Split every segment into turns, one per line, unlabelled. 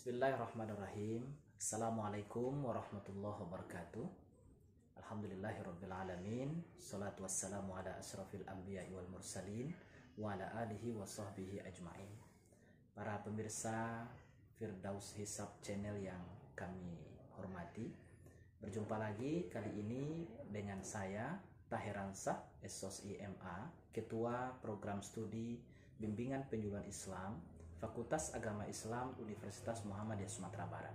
Bismillahirrahmanirrahim. Assalamualaikum warahmatullahi wabarakatuh. Alhamdulillahirrabbilalamin. Salatu wassalamu ala asrafil anbiya wal mursalin wa ala alihi wa sahbihi ajma'in. Para pemirsa Firdaus Hisab channel yang kami hormati, berjumpa lagi kali ini dengan saya Tahir Ansah, SOS IMA, Ketua Program Studi Bimbingan Penyuluhan Islam Fakultas Agama Islam Universitas Muhammadiyah Sumatera Barat.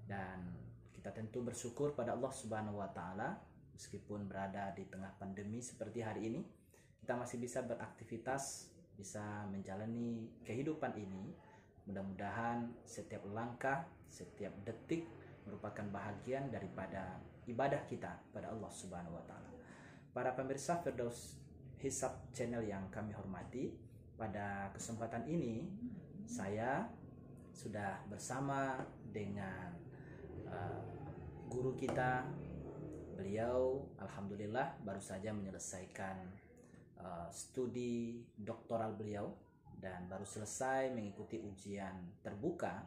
Dan kita tentu bersyukur pada Allah Subhanahu wa taala, meskipun berada di tengah pandemi seperti hari ini, kita masih bisa beraktivitas, bisa menjalani kehidupan ini. Mudah-mudahan setiap langkah, setiap detik merupakan bahagian daripada ibadah kita pada Allah Subhanahu wa taala. Para pemirsa Firdaus Hisab channel yang kami hormati, pada kesempatan ini saya sudah bersama dengan guru kita. Beliau alhamdulillah baru saja menyelesaikan studi doktoral beliau dan baru selesai mengikuti ujian terbuka,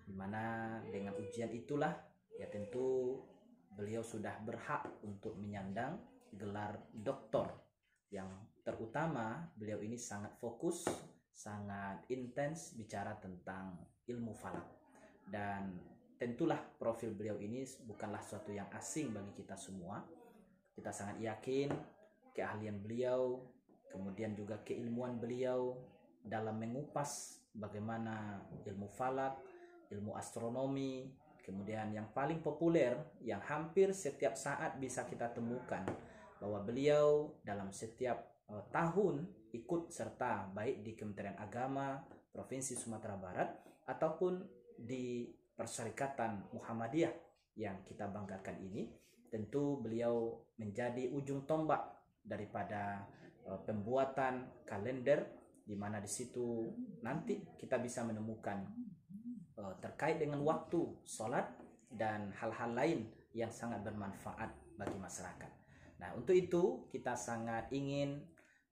dimana dengan ujian itulah ya tentu beliau sudah berhak untuk menyandang gelar doktor. Yang terutama beliau ini sangat fokus, sangat intens bicara tentang ilmu falak, dan tentulah profil beliau ini bukanlah suatu yang asing bagi kita semua. Kita sangat yakin keahlian beliau, kemudian juga keilmuan beliau dalam mengupas bagaimana ilmu falak, ilmu astronomi, kemudian yang paling populer yang hampir setiap saat bisa kita temukan bahwa beliau dalam setiap tahun ikut serta baik di Kementerian Agama Provinsi Sumatera Barat ataupun di Perserikatan Muhammadiyah yang kita banggakan ini. Tentu beliau menjadi ujung tombak daripada pembuatan kalender, di mana di situ nanti kita bisa menemukan terkait dengan waktu sholat dan hal-hal lain yang sangat bermanfaat bagi masyarakat. Nah, untuk itu kita sangat ingin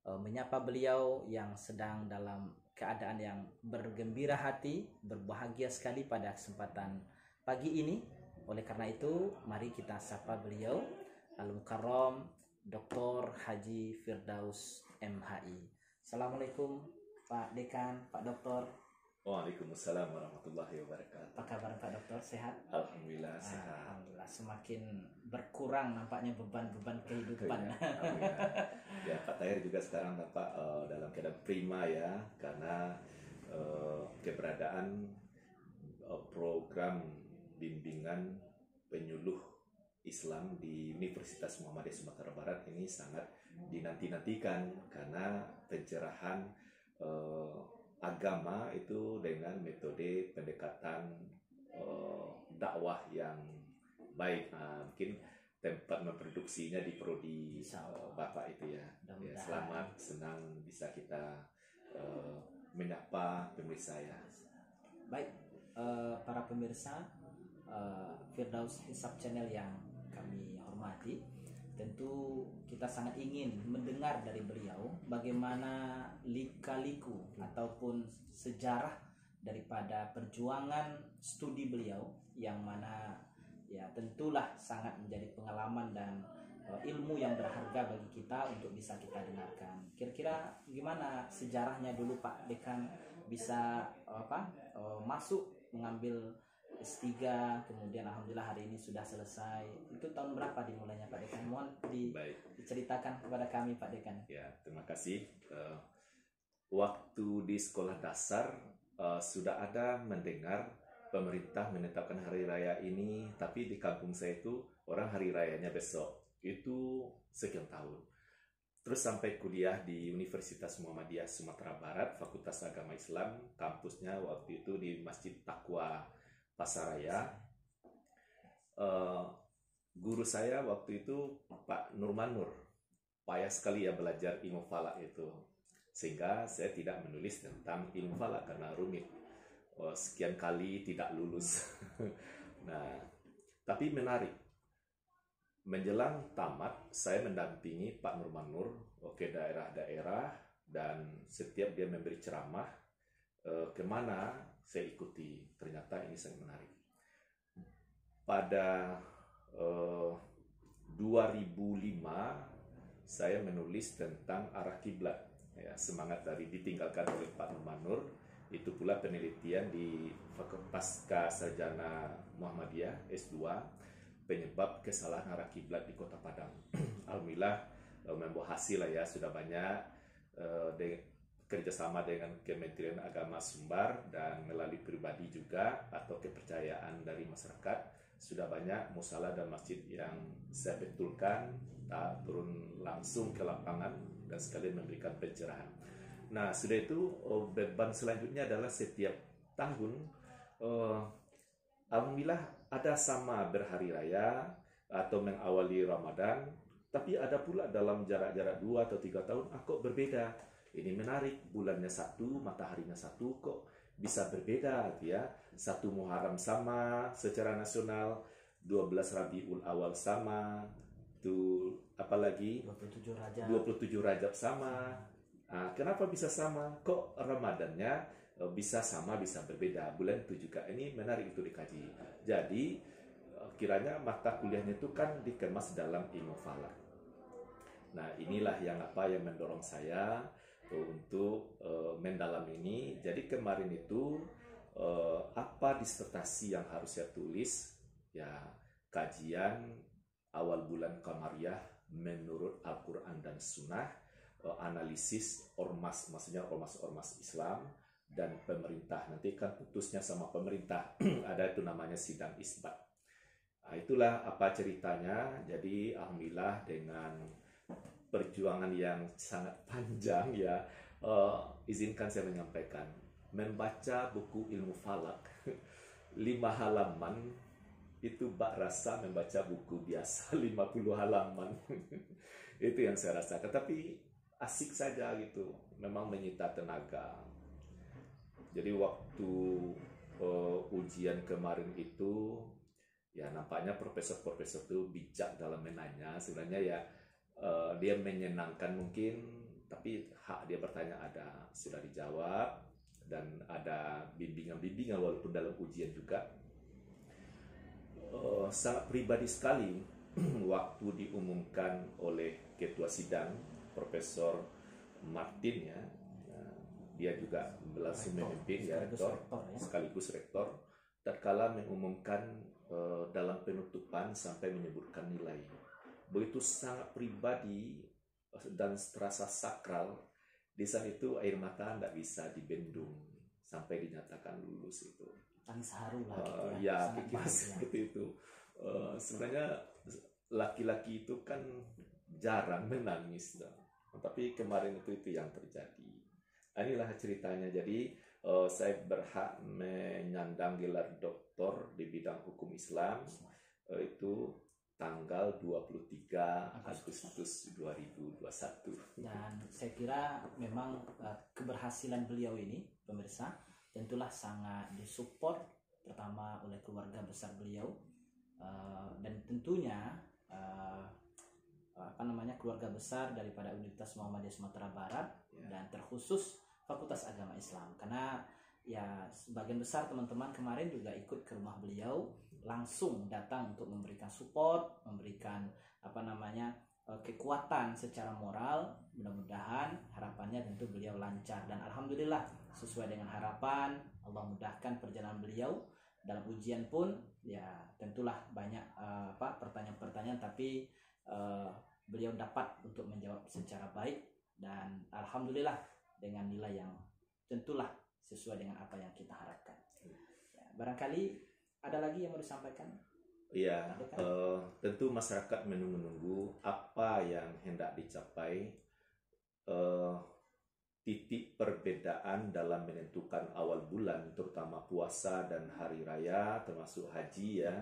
menyapa beliau yang sedang dalam keadaan yang bergembira hati, berbahagia sekali pada kesempatan pagi ini. Oleh karena itu, mari kita sapa beliau, Al-Mukarram Dr. Haji Firdaus MHI. Assalamualaikum Pak Dekan, Pak Doktor.
Waalaikumsalam warahmatullahi wabarakatuh.
Apa kabar Pak Dokter? Sehat?
Alhamdulillah sehat.
Alhamdulillah, semakin berkurang nampaknya beban-beban kehidupan.
Ya, Pak Tahir juga sekarang nampak dalam keadaan prima ya, karena keberadaan program bimbingan penyuluh Islam di Universitas Muhammadiyah Sumatera Barat ini sangat dinanti-nantikan, karena pencerahan agama itu dengan metode pendekatan dakwah yang baik. Mungkin tempat memproduksinya di prodi Bapak itu ya. Ya, selamat, senang bisa kita menyapa pemirsa ya.
Baik, para pemirsa Firdaus Hisab channel yang kami hormati, tentu kita sangat ingin mendengar dari beliau bagaimana lika-liku ataupun sejarah daripada perjuangan studi beliau, yang mana ya tentulah sangat menjadi pengalaman dan ilmu yang berharga bagi kita untuk bisa kita dengarkan. Kira-kira gimana sejarahnya dulu Pak Dekan bisa masuk mengambil S3, kemudian alhamdulillah hari ini sudah selesai. Itu tahun berapa dimulainya Pak Dekan? Mohon diceritakan kepada kami Pak Dekan.
Ya, terima kasih. Waktu di sekolah dasar sudah ada mendengar pemerintah menetapkan hari raya ini, tapi di kampung saya itu orang hari rayanya besok. Itu sekian tahun. Terus sampai kuliah di Universitas Muhammadiyah Sumatera Barat, Fakultas Agama Islam, kampusnya waktu itu di Masjid Taqwa Pasaraya. Guru saya waktu itu Pak Nurmanur, payah sekali ya belajar ilmu falak itu, sehingga saya tidak menulis tentang ilmu falak karena rumit. Sekian kali tidak lulus. Nah, tapi menarik. Menjelang tamat, saya mendampingi Pak Nurmanur ke daerah-daerah, dan setiap dia memberi ceramah, kemana saya ikuti. Ternyata ini sangat menarik. Pada 2005 saya menulis tentang arah kiblat, ya, semangat dari ditinggalkan oleh Pak Manur. Itu pula penelitian di Pasca Sarjana Muhammadiyah S2, penyebab kesalahan arah kiblat di Kota Padang. Alhamdulillah membawa hasil lah ya, sudah banyak kerjasama dengan Kementerian Agama Sumbar dan melalui pribadi juga atau kepercayaan dari masyarakat. Sudah banyak musala dan masjid yang saya betulkan, turun langsung ke lapangan dan sekalian memberikan pencerahan. Nah, sudah itu beban selanjutnya adalah setiap tahun alhamdulillah ada sama berhari raya atau mengawali Ramadan, tapi ada pula dalam jarak-jarak 2 atau 3 tahun kok berbeda. Ini menarik, bulannya satu, mataharinya satu, kok bisa berbeda gitu ya. 1 Muharram sama secara nasional, 12 Rabiul Awal sama, tuh apalagi 27 Rajab sama. Nah, kenapa bisa sama? Kok Ramadannya bisa sama, bisa berbeda? Bulan itu juga. Ini menarik untuk dikaji. Jadi kiranya mata kuliahnya itu kan dikemas dalam ilmu falak. Nah, inilah yang mendorong saya untuk mendalam ini. Jadi kemarin itu apa disertasi yang harus saya tulis? Ya, kajian awal bulan Qamariyah menurut Al-Quran dan Sunnah, analisis ormas, maksudnya ormas-ormas Islam dan pemerintah. Nanti kan putusnya sama pemerintah. Ada itu namanya sidang isbat. Nah, itulah apa ceritanya. Jadi alhamdulillah dengan perjuangan yang sangat panjang ya, izinkan saya menyampaikan, membaca buku ilmu falak 5 halaman itu bak rasa membaca buku biasa 50 halaman. Itu yang saya rasakan, tapi asik saja gitu, memang menyita tenaga. Jadi waktu ujian kemarin itu ya nampaknya profesor-profesor itu bijak dalam menanya. Sebenarnya ya dia menyenangkan mungkin, tapi hak dia bertanya ada, sudah dijawab, dan ada bimbingan-bimbingan walaupun dalam ujian juga. Sangat pribadi sekali waktu diumumkan oleh ketua sidang Profesor Martin ya, dia juga langsung memimpin ya, rektor sekaligus rektor, tatkala mengumumkan dalam penutupan sampai menyebutkan nilai. Begitu sangat pribadi dan terasa sakral. Di saat itu air mata tidak bisa dibendung sampai dinyatakan lulus itu.
Tangis haru lah gitu
ya. Ya, pikir seperti itu. Sebenarnya laki-laki itu kan jarang menangis, tapi kemarin itu yang terjadi. Inilah ceritanya. Jadi saya berhak menyandang gelar doktor di bidang hukum Islam itu tanggal 23 Agustus 2021.
Dan saya kira memang keberhasilan beliau ini, pemirsa, tentulah sangat disupport pertama oleh keluarga besar beliau, dan tentunya keluarga besar daripada Universitas Muhammadiyah Sumatera Barat, dan terkhusus Fakultas Agama Islam, karena ya sebagian besar teman-teman kemarin juga ikut ke rumah beliau, langsung datang untuk memberikan support, memberikan kekuatan secara moral. Mudah-mudahan harapannya tentu beliau lancar, dan alhamdulillah sesuai dengan harapan. Allah mudahkan perjalanan beliau. Dalam ujian pun ya tentulah banyak pertanyaan-pertanyaan, tapi beliau dapat untuk menjawab secara baik, dan alhamdulillah dengan nilai yang tentulah sesuai dengan apa yang kita harapkan. Ya, barangkali ada lagi yang mau disampaikan?
Iya, tentu masyarakat menunggu apa yang hendak dicapai. Titik perbedaan dalam menentukan awal bulan, terutama puasa dan hari raya, termasuk haji ya.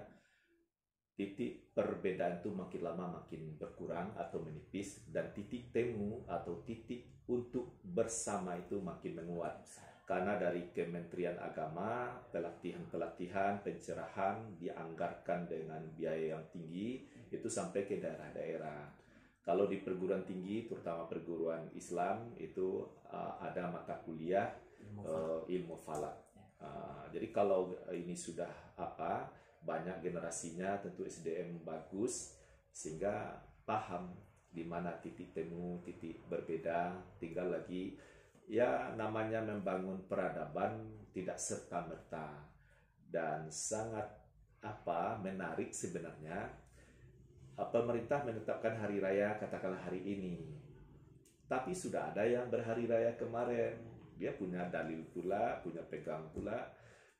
Titik perbedaan itu makin lama makin berkurang atau menipis, dan titik temu atau titik untuk bersama itu makin menguat. Karena dari Kementerian Agama, pelatihan-pelatihan, pencerahan dianggarkan dengan biaya yang tinggi, itu sampai ke daerah-daerah. Kalau di perguruan tinggi, terutama perguruan Islam, itu ada mata kuliah ilmu falak. Jadi kalau ini sudah banyak generasinya, tentu SDM bagus sehingga paham di mana titik temu, titik berbeda. Tinggal lagi ya namanya membangun peradaban tidak serta-merta, dan sangat menarik sebenarnya pemerintah menetapkan hari raya katakanlah hari ini, tapi sudah ada yang berhari raya kemarin, dia punya dalil pula, punya pegang pula.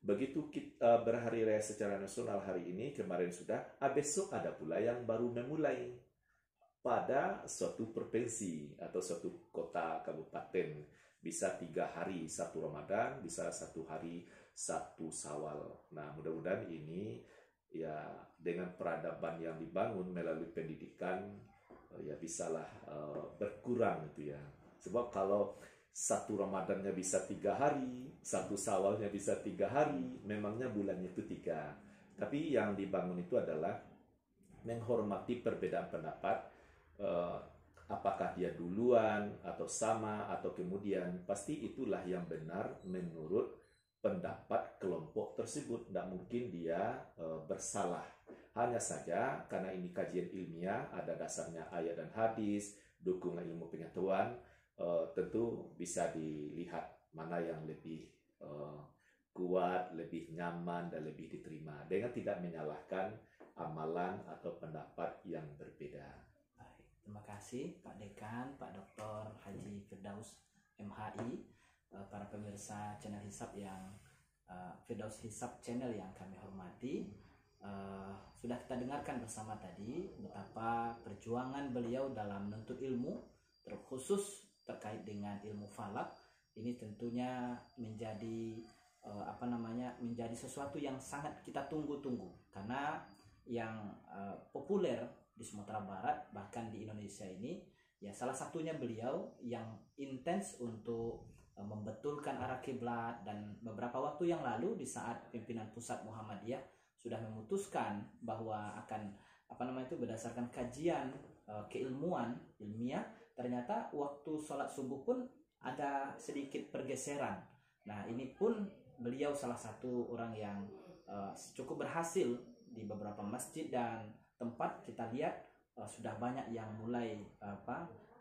Begitu kita berhari raya secara nasional hari ini, kemarin sudah, besok ada pula yang baru memulai pada suatu provinsi atau suatu kota kabupaten. Bisa 3 hari 1 Ramadan, bisa 1 hari 1 Syawal. Nah, mudah-mudahan ini ya dengan peradaban yang dibangun melalui pendidikan ya bisalah berkurang itu ya. Sebab kalau 1 Ramadannya bisa 3 hari, 1 Syawalnya bisa 3 hari, memangnya bulannya itu 3. Tapi yang dibangun itu adalah menghormati perbedaan pendapat, apakah dia duluan atau sama atau kemudian, pasti itulah yang benar menurut pendapat kelompok tersebut. Tidak mungkin dia bersalah. Hanya saja karena ini kajian ilmiah, ada dasarnya ayat dan hadis, dukungan ilmu pengetahuan, tentu bisa dilihat mana yang lebih kuat, lebih nyaman, dan lebih diterima dengan tidak menyalahkan amalan atau pendapat yang berbeda.
Baik, terima kasih Pak Dekan, Pak Dr. Haji Firdaus MHI, para pemirsa channel Hisab yang Firdaus Hisab channel yang kami hormati. Sudah kita dengarkan bersama tadi betapa perjuangan beliau dalam menuntut ilmu, terkhusus terkait dengan ilmu falak. Ini tentunya menjadi menjadi sesuatu yang sangat kita tunggu-tunggu, karena yang populer di Sumatera Barat, bahkan di Indonesia ini, ya salah satunya beliau yang intens untuk membetulkan arah kiblat. Dan beberapa waktu yang lalu di saat pimpinan pusat Muhammadiyah sudah memutuskan bahwa akan berdasarkan kajian keilmuan ilmiah, ternyata waktu sholat subuh pun ada sedikit pergeseran. Nah, ini pun beliau salah satu orang yang cukup berhasil di beberapa masjid dan tempat. Kita lihat sudah banyak yang mulai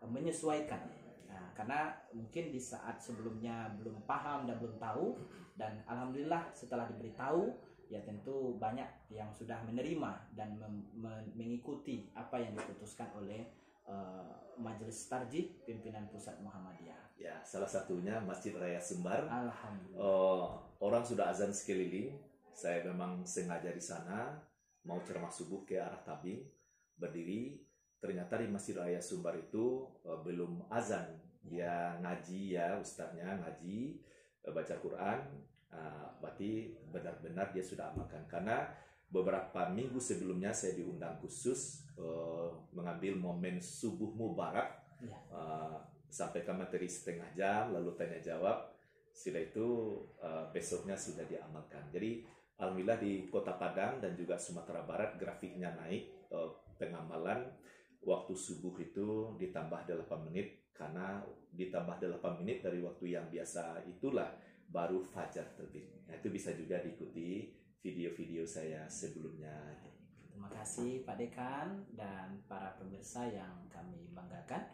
menyesuaikan. Nah, karena mungkin di saat sebelumnya belum paham dan belum tahu, dan alhamdulillah setelah diberitahu, ya tentu banyak yang sudah menerima dan mengikuti apa yang diputuskan oleh Majelis Tarjih Pimpinan Pusat Muhammadiyah.
Ya, salah satunya Masjid Raya Sumbar.
Alhamdulillah.
Orang sudah azan sekeliling. Saya memang sengaja di sana mau ceramah subuh ke arah Tabing, berdiri. Ternyata di Masjid Raya Sumbar itu belum azan. Dia ngaji, ya ustadznya ngaji, baca Quran. Berarti benar-benar dia sudah amalkan. Karena beberapa minggu sebelumnya saya diundang khusus mengambil momen subuh mubarak, sampaikan materi setengah jam, lalu tanya jawab. Setelah itu besoknya sudah diamalkan. Jadi alhamdulillah di Kota Padang dan juga Sumatera Barat grafiknya naik. Pengamalan waktu subuh itu ditambah 8 menit, karena ditambah 8 menit dari waktu yang biasa itulah baru fajar terbit. Nah, itu bisa juga diikuti video-video saya sebelumnya.
Terima kasih Pak Dekan dan para pemirsa yang kami banggakan.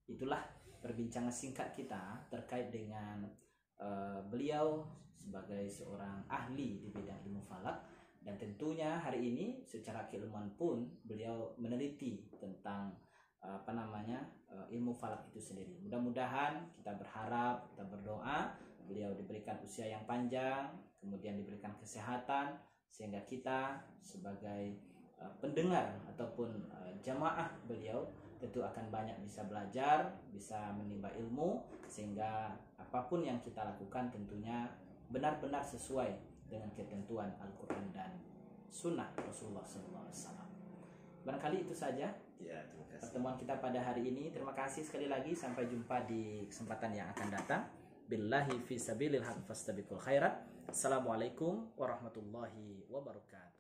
Itulah perbincangan singkat kita terkait dengan beliau sebagai seorang ahli di bidang ilmu falak. Dan tentunya hari ini secara keilmuan pun beliau meneliti tentang ilmu falak itu sendiri. Mudah-mudahan, kita berharap, kita berdoa beliau diberikan usia yang panjang, kemudian diberikan kesehatan, sehingga kita sebagai pendengar ataupun jamaah beliau tentu akan banyak bisa belajar, bisa menimba ilmu, sehingga apapun yang kita lakukan tentunya benar-benar sesuai dengan ketentuan Al-Quran dan Sunnah Rasulullah SAW. Barangkali itu saja pertemuan kita pada hari ini. Terima kasih sekali lagi. Sampai jumpa di kesempatan yang akan datang. Billahi fi sabilil haq fastabiqul khairat. Assalamualaikum warahmatullahi wabarakatuh.